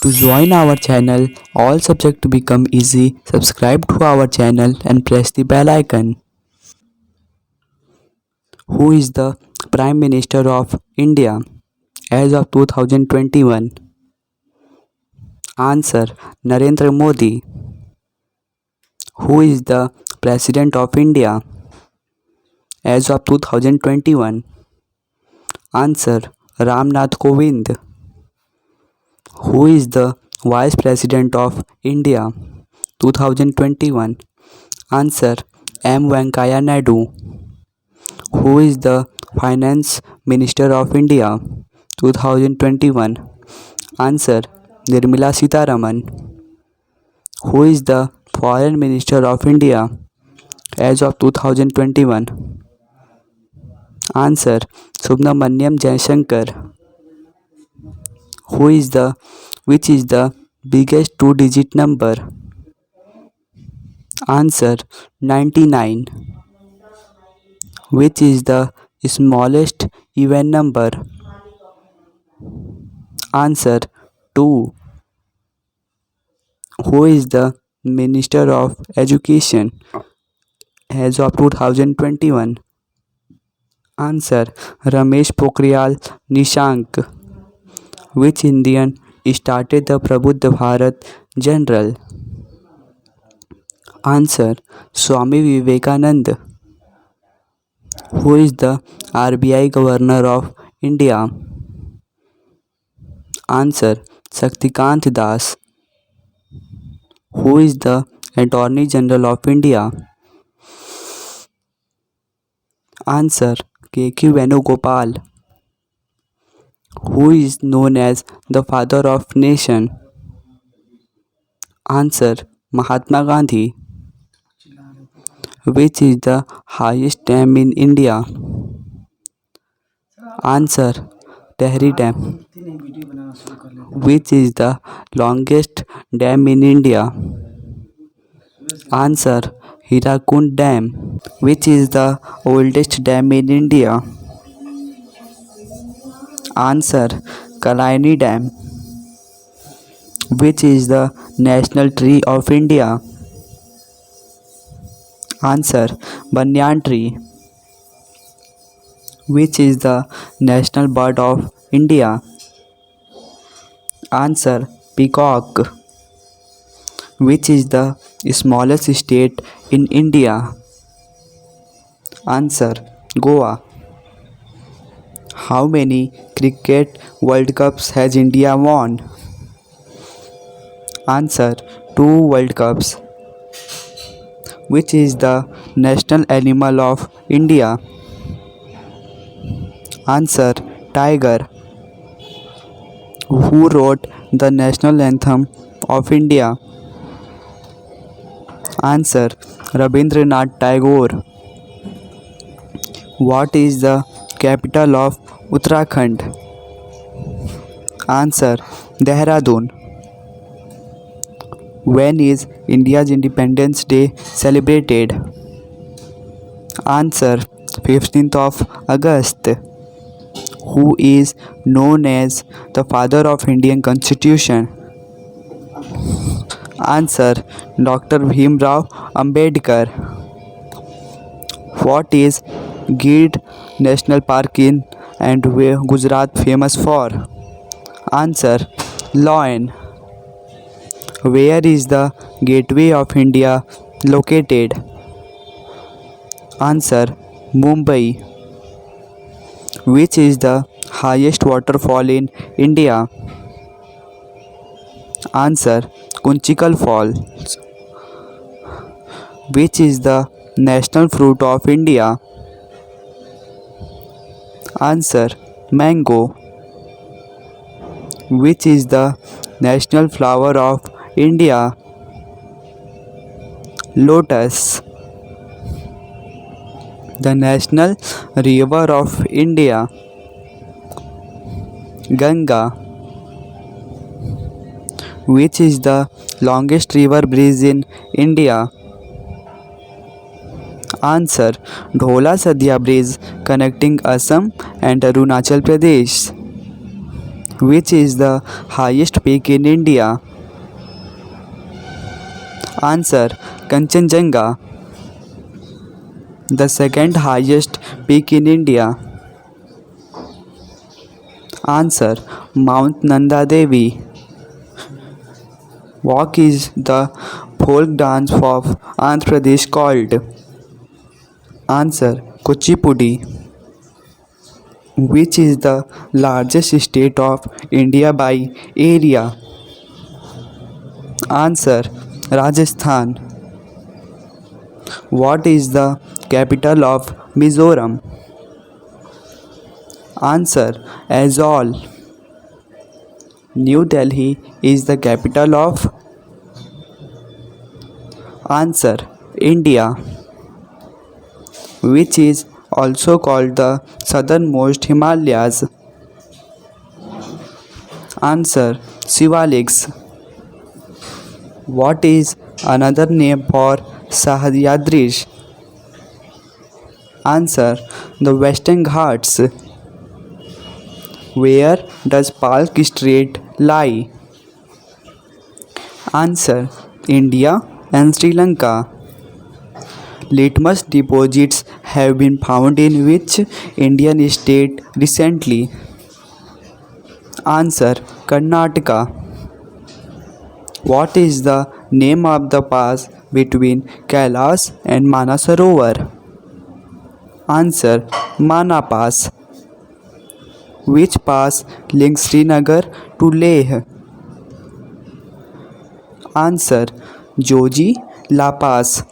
To join our channel, all subject become easy. Subscribe to our channel and press the bell icon. Who is the Prime Minister of India as of 2021? Answer: Narendra Modi. Who is the President of India as of 2021? Answer: Ramnath Kovind. Who is the Vice President of India 2021? Answer: M. Venkaiah Naidu. Who is the Finance Minister of India 2021? Answer: Nirmala Sitharaman. Who is the Foreign Minister of India as of 2021? Answer: Subramaniam Jaishankar. Which is the biggest two-digit number? Answer: 99. Which is the smallest even number? Answer: 2. Who is the Minister of Education as of 2021? Answer: Ramesh Pokhriyal Nishank. Which Indian started the Prabuddha Bharat General? Answer: Swami Vivekananda. Who is the RBI Governor of India? Answer: Shaktikant Das. Who is the Attorney General of India? Answer: K.Q. Venugopal. Who is known as the Father of Nation? Answer: Mahatma Gandhi. Which is the highest dam in India? Answer: Tehri Dam. Which is the longest dam in India? Answer: Hirakund Dam. Which is the oldest dam in India? Answer: Kalyani Dam. Which is the national tree of India? Answer: Banyan tree. Which is the national bird of India? Answer: Peacock. Which is the smallest state in India? Answer: Goa. How many cricket World Cups has India won? Answer: 2 World Cups. Which is the national animal of India? Answer: Tiger. Who wrote the national anthem of India? Answer: Rabindranath Tagore. What is the capital of Uttarakhand? Answer: Dehradun. When is India's Independence Day celebrated? Answer: 15th of August. Who is known as the father of Indian Constitution? Answer: Dr. Bhimrao Ambedkar. What is Gir National Park in and where Gujarat famous for? Answer: Lion. Where is the Gateway of India located? Answer: Mumbai. Which is the highest waterfall in India? Answer: Kunchikal Falls. Which is the national fruit of India? Answer: Mango. Which is the national flower of India? Lotus. The national river of India? Ganga. Which is the longest river bridge in India? Answer: Dhola Sadhya Bridge connecting Assam and Arunachal Pradesh. Which is the highest peak in India? Answer: Kanchenjunga. The second highest peak in India. Answer: Mount Nanda Devi. What is the folk dance of Andhra Pradesh called? Answer: Kuchipudi. Which is the largest state of India by area? Answer: Rajasthan. What is the capital of Mizoram? Answer: Aizawl. New Delhi is the capital of? Answer: India. Which is also called the southernmost Himalayas? Answer: Shivaliks. What is another name for Sahyadris? Answer: the Western Ghats. Where does Palk Strait lie? Answer: India and Sri Lanka. Litmus deposits have been found in which Indian state recently? Answer: Karnataka. What is the name of the pass between Kailash and Manasarovar? Answer: Mana Pass. Which pass links Srinagar to Leh? Answer: Joji La Pass.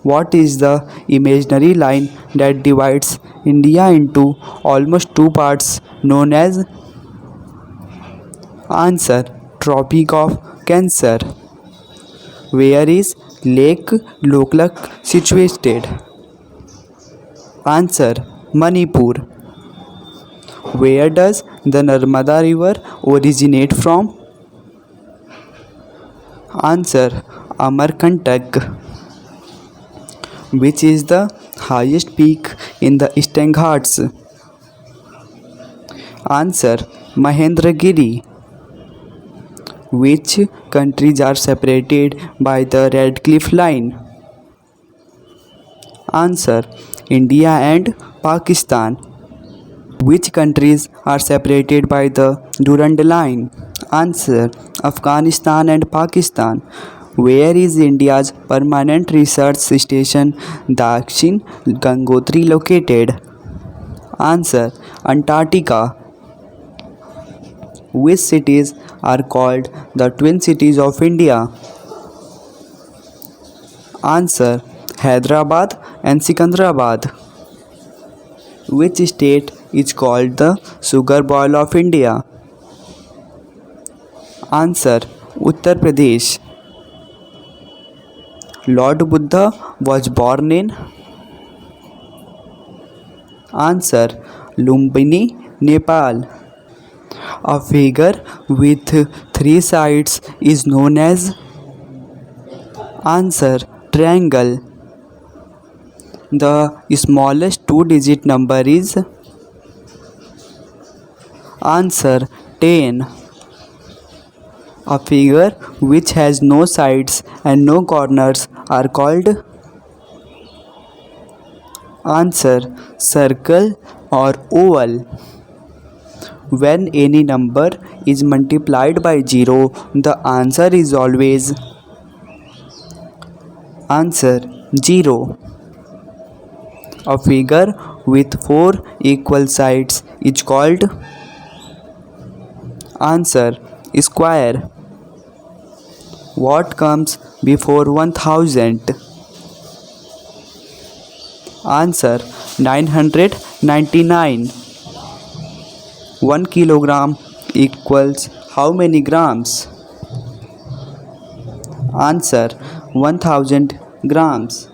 What is the imaginary line that divides India into almost two parts known as? Answer: Tropic of Cancer. Where is Lake Loklak situated? Answer: Manipur. Where does the Narmada River originate from? Answer: Amarkantak. Which is the highest peak in the Eastern Ghats? Answer: Mahendragiri. Which countries are separated by the Red Cliff Line? Answer: India and Pakistan. Which countries are separated by the Durand Line? Answer: Afghanistan and Pakistan. Where is India's permanent research station Dakshin Gangotri located? Answer: Antarctica. Which cities are called the twin cities of India? Answer: Hyderabad and Sikandrabad. Which state is called the sugar bowl of India? Answer: Uttar Pradesh. Lord Buddha was born in? Answer: Lumbini, Nepal. A figure with three sides is known as? Answer: Triangle. The smallest two-digit number is? Answer: 10. A figure which has no sides and no corners are called? Answer: circle or oval. When any number is multiplied by 0, the answer is always? Answer: 0. A figure with 4 equal sides is called? Answer: square. What comes before 1000? Answer: 999. 1 kilogram equals how many grams? Answer: 1000 grams.